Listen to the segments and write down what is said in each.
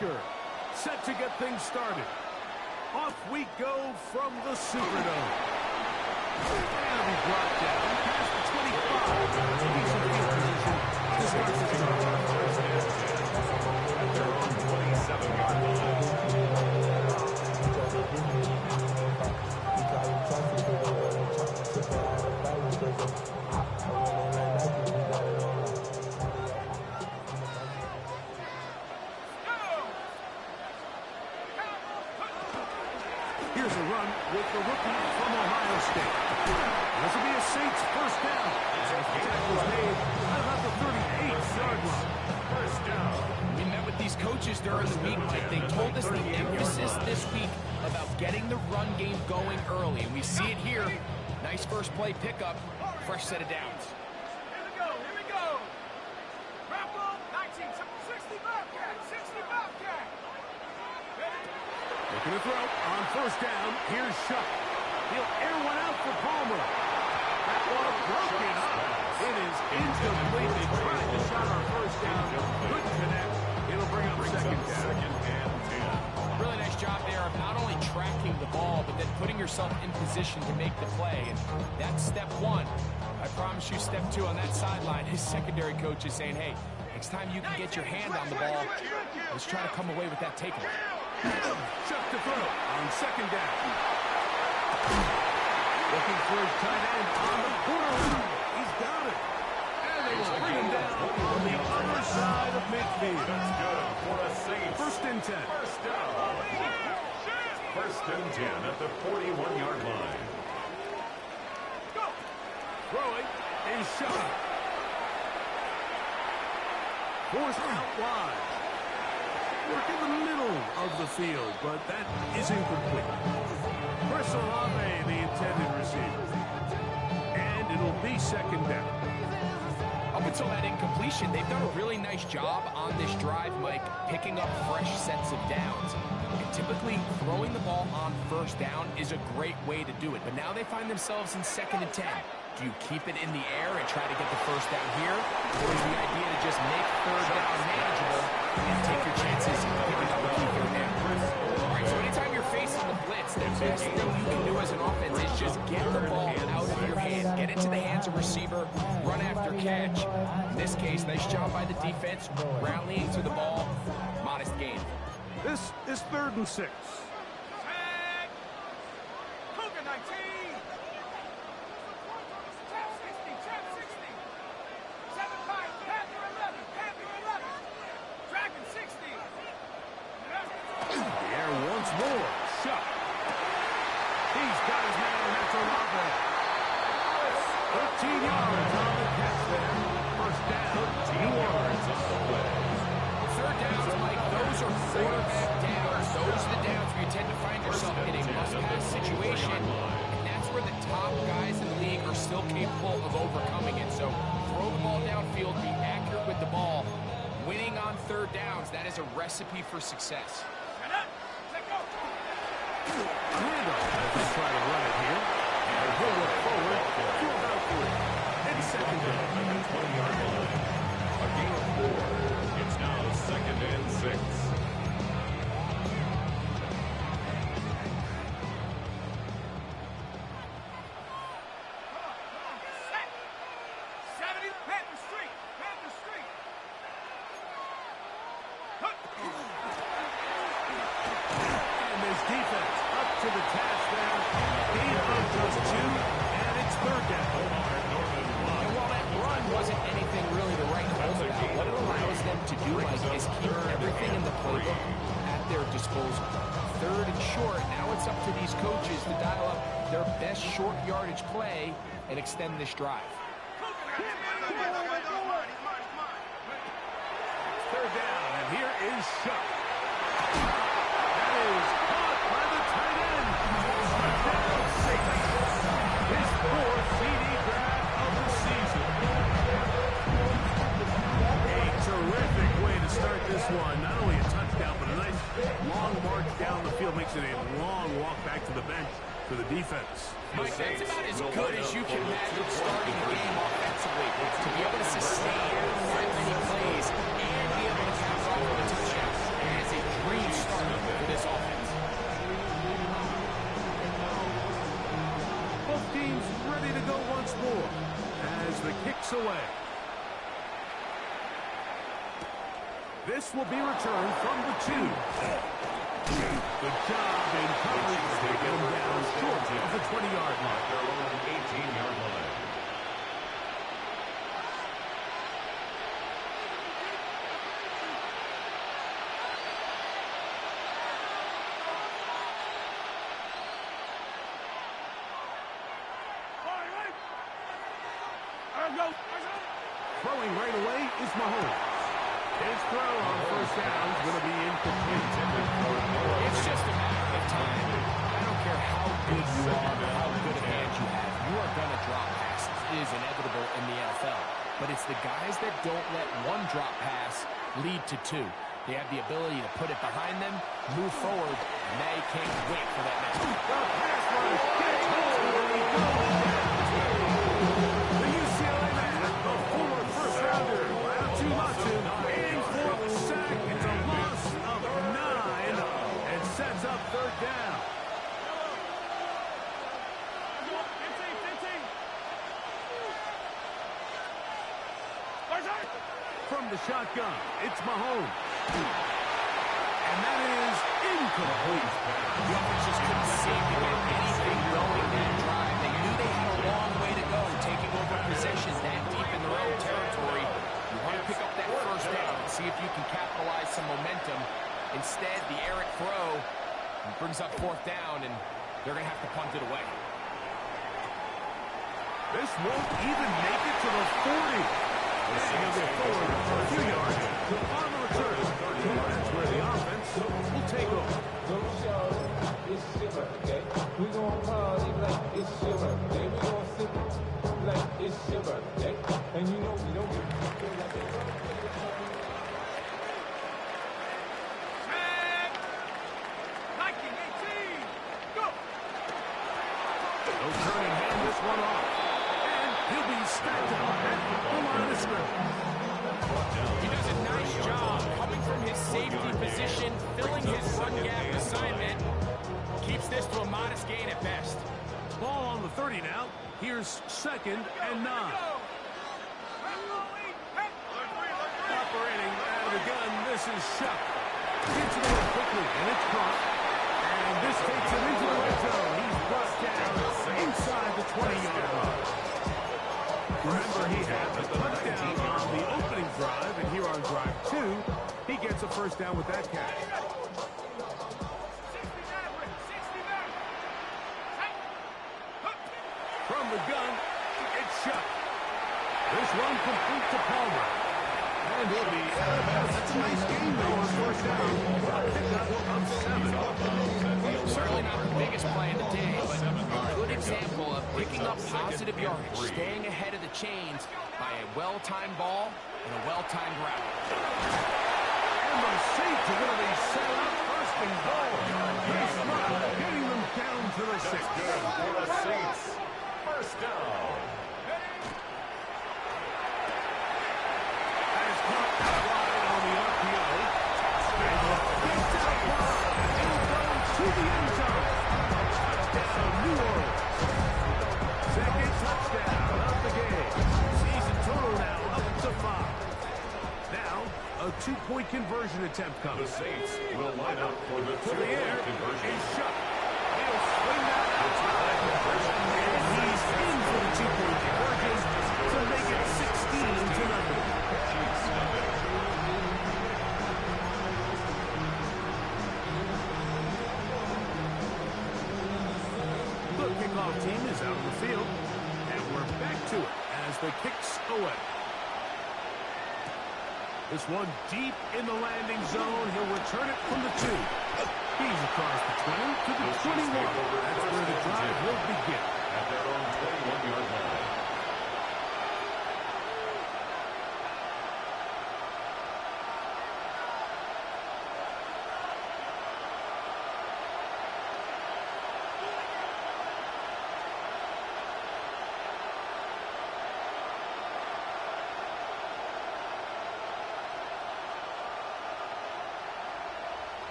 Baker, set to get things started. Off we go from the Superdome. And be brought down past the 25. Decent field position to start this drive. At their own 27-yard line. Here's a run with the rookie from Ohio State. This will be a Saints first down. The tackle was made at about the 38-yard line. First down. We met with these coaches during the week, Mike. They told us the emphasis this week about getting the run game going early, and we see it here. Nice first play pickup, fresh set of downs. Here we go. Grapple, 19, 60 Bobcat, 60 Bobcat. Looking to throw on first down. Here's Shuck. He'll air one out for Palmer. That one broken up. It is incomplete. They tried to shot our first down. Couldn't connect. It'll bring up second down. Second and 10. Really nice job there of not only tracking the ball, but then putting yourself in position to make the play. And that's step one. I promise you step two on that sideline. His secondary coach is saying, hey, next time you can get your hand on the ball, let's try to come away with that takeaway. Chuck to throw on second down. Looking for his tight end on the corner. He's got it. And they will bring him down on the other side of midfield. That's good for a Saints. First and 10. First down. First and 10 at the 41-yard line. Throwing is shot. Forced out wide. Work in the middle of the field, but that is incomplete. Chris Olave, the intended receiver. And it'll be second down. Up until that incompletion, they've done a really nice job on this drive, Mike, picking up fresh sets of downs. And typically, throwing the ball on first down is a great way to do it. But now they find themselves in second and 10. Do you keep it in the air and try to get the first down here? Or is the idea to just make third down manageable and take your chances picking up a key third down? All right, so anytime you're facing the blitz, the best thing you can do as an offense is just get the ball out of your hand, get it to the hands of receiver, run after catch. In this case, nice job by the defense, rallying to the ball, modest gain. This is 3rd and 6. Tag. Cougar 19. Tap 60, tap 60. 7-5, Panther 11, Panther 11. Dragon 60. The air once more. Shot. He's got his man, and that's Olave. 13 yards on the catch there. First down. New Orleans on the play. Third downs, Mike, those are quarterback downs. Those are the downs where you tend to find yourself in a must-pass situation. And that's where the top guys in the league are still capable of overcoming it. So throw the ball downfield, be accurate with the ball. Winning on third downs, that is a recipe for success. Handoff as they try to run it here. And he'll look forward to about 3. And second down. At the 20-yard line. A gain of 4. It's now second and 6. Short yardage play and extend this drive. Third down, and here is Shuck. That is caught by the tight end. Touchdown, Saints. His 4th CD grab of the season. A terrific way to start this one. Not only a touchdown, but a nice long march down the field. Makes it a long walk back to the bench for the defense. Mike, that's about as good as you can imagine starting the game offensively. To be able to sustain that many plays and be able to pass off with a touchdown. It is a away. This will be returned from the 2. Good job in coverage. They get him down short of the 20-yard line. Their own 18-yard line. Throwing right away is Mahomes. His throw on first down is going to be incomplete. It's just a matter of time. I don't care how good you are or how good a hand you have. You are going to drop passes. It is inevitable in the NFL. But it's the guys that don't let one drop pass lead to 2. They have the ability to put it behind them, move forward, and they can't wait for that next one. The pass rush gets home. He goes down. The UCLA man, the former first-rounder, Latu Latu, aiming for the sack. It's a loss of 9 and sets up third down. From the shotgun, it's Mahomes. And that is incomplete. The offense just couldn't seem to get anything going that drive. They knew they had a long way to go, taking over possession that deep in their own territory. You want to pick up that first down and see if you can capitalize some momentum. Instead, the errant throw brings up fourth down, and they're going to have to punt it away. This won't even make it to the 40. And he'll get forward for a few yards. On the return, that's where the offense will take over. Don't shout, it's your birthday. We gon' party like it's your birthday. We gon' sip like it's your birthday. And you know we don't feel like it's your birthday. Viking 18. Go. They'll turn and hand this one off. And he'll be stacked up at the line of scrimmage. He does a nice job coming from his safety position, filling his run gap assignment. Keeps this to a modest gain at best. Ball on the 30 now. Here's 2nd and 9. Operating out of the gun, this is Shuck. Gets it away quickly, and it's caught. And this takes him into the red zone. He's brought down inside the 20-yard line. Remember, he had the touchdown on the opening drive, and here on drive 2, he gets a first down with that catch. From the gun, it's Shuck. This one complete to Palmer. And he'll be that's a nice game, though, on first down. Pickup of 7. Certainly not the biggest play of the day, but a good example of picking up positive yardage, staying ahead of the chains by a well-timed ball and a well-timed route. And the Saints are going to be set up first and goal. Chris Love getting them down to the 6. For the Saints. First down. Has caught that wide on the RPO. And gets out wide. It'll go to the end zone. Touchdown, New Orleans. Second touchdown of the game. Season total now up to 5. Now, a 2-point conversion attempt The comes. Saints will line up for the To the air two-point conversion. is Shuck. He'll swing that outside. And he's in for the 2-point conversion to make it 16-0. The kickoff team is out on the field, and we're back to it as the kicks away. This one deep in the landing zone. He'll return it from the 2. He's across the 20 to the 21. That's where the drive will begin. At their own 21-yard line.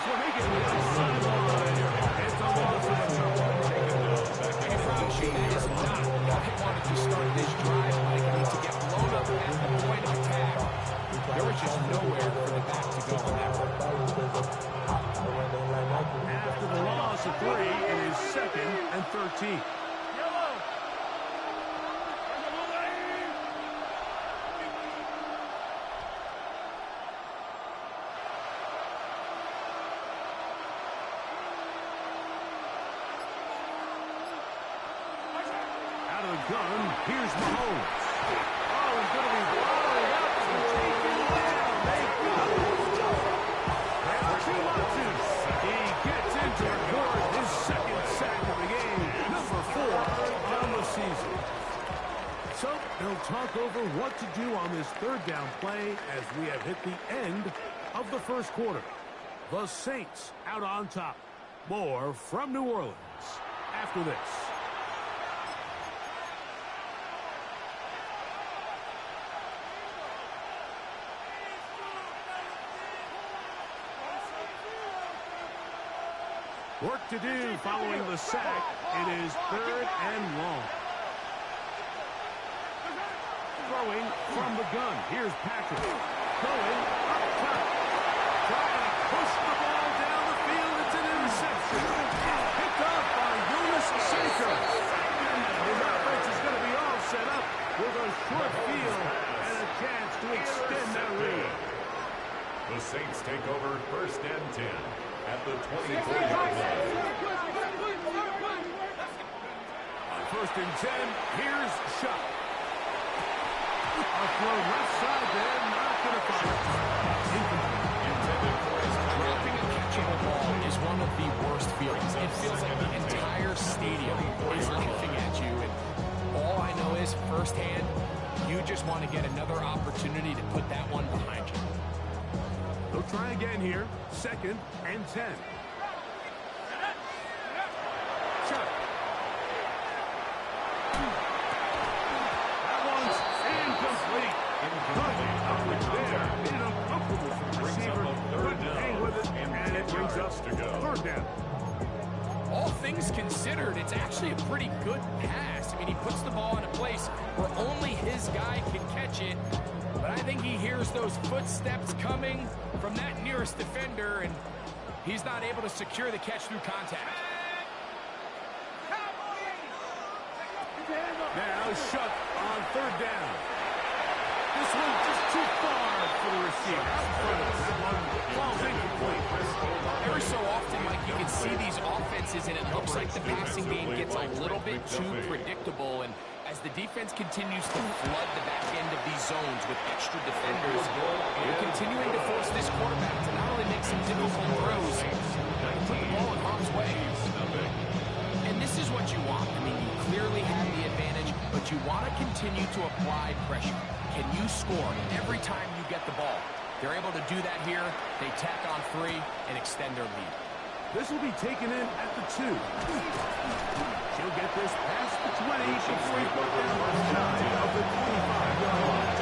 one they get to the sideline. It's a loss of a couple. I can promise you that is not how they wanted to start this drive, Mike. I mean, to get blown up at the point of attack, there was just nowhere for the back to go on that one. After the loss of 3, it is 2nd and 13. Out of the gun, here's Mahomes. Oh, he's going to be followed up and taken down. They go. And Chumatus, he gets into record his 2nd sack of the game, number 4 on the season. So they'll talk over what to do on this 3rd down play as we have hit the end of the 1st quarter. The Saints out on top. More from New Orleans after this. Work to do following the sack. It is 3rd and long. Throwing from the gun. Here's Patrick. Going up top. Trying to push the ball down the field. It's an interception. Picked up by Jonas Saker. His offense is going to be all set up with a short field and a chance to extend that lead. The Saints take over 1st and 10 at the 24-yard line. On 1st and 10, here's Shuck. A throw left side there, not going to find it. Dropping a catchable ball is one of the worst feelings. It feels like the entire stadium is laughing at you, and all I know is firsthand, you just want to get another opportunity to put that one behind you. They'll try again here. 2nd and 10. Chuck. That one's incomplete. Good coverage there. Made it uncomfortable for the receiver. Couldn't hang with it, and it brings up 3rd down. All things considered, it's actually a pretty good pass. I mean, he puts the ball in a place where only his guy can catch it. But I think he hears those footsteps coming from that nearest defender, and he's not able to secure the catch through contact. Now Shuck on 3rd down. This one's just too far for the receiver. Out in front of him. That one falls incomplete. Every so often, Mike, you can see these offenses, and it looks like the passing game gets a little bit too predictable, and as the defense continues to flood the back end of these zones with extra defenders, they're continuing to force this quarterback to not only make some difficult throws, but put the ball in harm's way. And this is what you want. I mean, you clearly have the advantage, but you want to continue to apply pressure. Can you score every time you get the ball? They're able to do that here. They tack on 3 and extend their lead. This will be taken in at the 2. She'll get this past the 20 before he put down the side of the 25-yard line.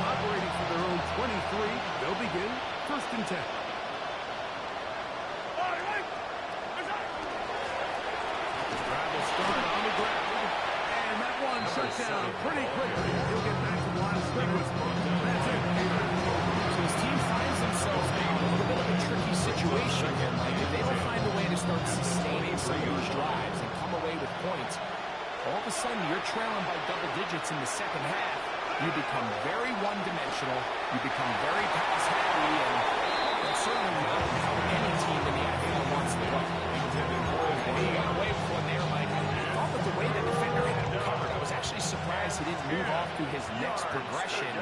Operating for their own 23, they'll begin 1st and 10. Drive will start on the ground, and that one shut down pretty quickly. He'll get back to the line of scrimmage. That's it. So his team finds themselves in a little bit of a tricky situation here, Mike. If they don't find a way to start sustaining some of these drives and come away with points, all of a sudden you're trailing by double digits in the 2nd half. You become very one-dimensional. You become very pass-happy, and that's certainly not how any team in the NFL wants to go. And he got away with one there, Mike. I thought with the way the defender had him covered, I was actually surprised he didn't move off to his next progression.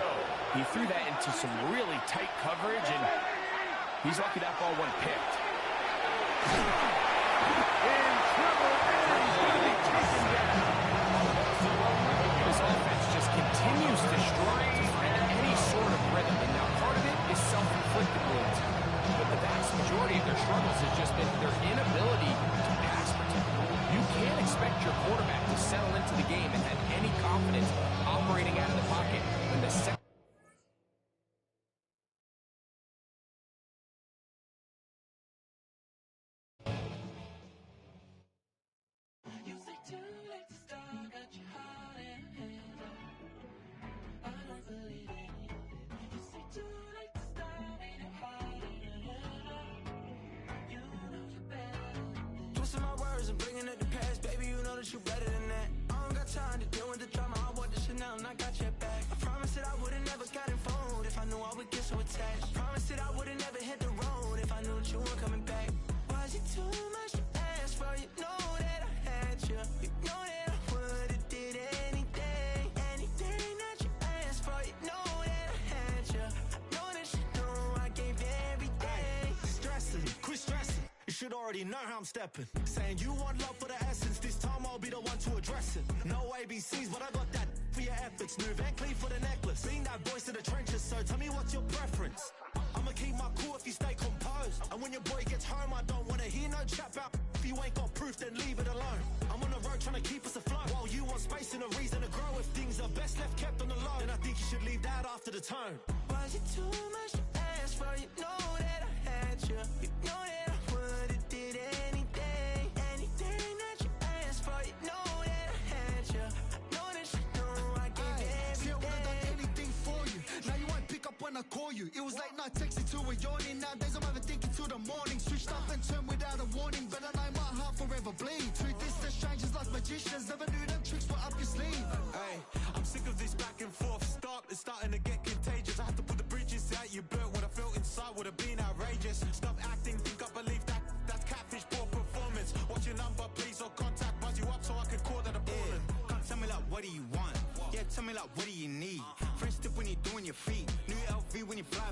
He threw that into some really tight coverage, and he's lucky that ball wasn't picked. In trouble, and he's going to be taken down. This offense just continues to struggle to find any sort of rhythm, and now part of it is self-inflicted wounds. But the vast majority of their struggles has just been their inability to pass protect. You can't expect expect your quarterback to settle into the game and have any confidence operating out of the pocket when the second Twisting my words and bringing it to pass, baby, you know that you better than that. I don't got time to deal with the drama, I want the Chanel and I got your back. I promised that I would've never gotten phoned if I knew I would get so attached. I promised that I would've never hit the road if I knew that you weren't coming back. Was it too much to ask for? You know that I had you. You know that I would've did anything, anything that you asked for. You know that I had you. I know that you know I gave everything. Stressing, quit stressing. You should already know how I'm stepping. Saying you want love for the essence, this time I'll be the one to address it. No ABCs, but I got that for your efforts. New Van Cleef for the necklace. Being that voice in the trenches, so tell me what's your preference. I'ma keep my cool if you stay composed. And when your boy gets home, I don't wanna hear no chat about if you ain't got proof, then leave it alone. I'm on the road trying to keep us afloat, while you want space and a reason to grow. If things are best left kept on the low, then I think you should leave that after the tone. Was it too much to ask for? You know that I had you. You know that I would've did anything, anything that you asked for. You know that I had you. I know that you know I gave everything. See, I would've done anything for you. Now you won't pick up when I call you. It was late night texting till we're yawning. Nowadays I'm overthinking till the morning. Switched up and turned without a warning, but I know my heart forever bleeds. Two distant strangers like magicians, never knew them tricks were up your sleeve. Hey, I'm sick of this back and forth. It's starting to get contagious. I have to put the bridges out you built. What I felt inside would have been outrageous. Stop acting, think I believe that's catfish, poor performance. What's your number, please, or contact, buzz you up so I can call that a ballin'. Can't tell me like, what do you want? Yeah, tell me like, what do you need? French tip when you're doing your feet. New LV when you fly.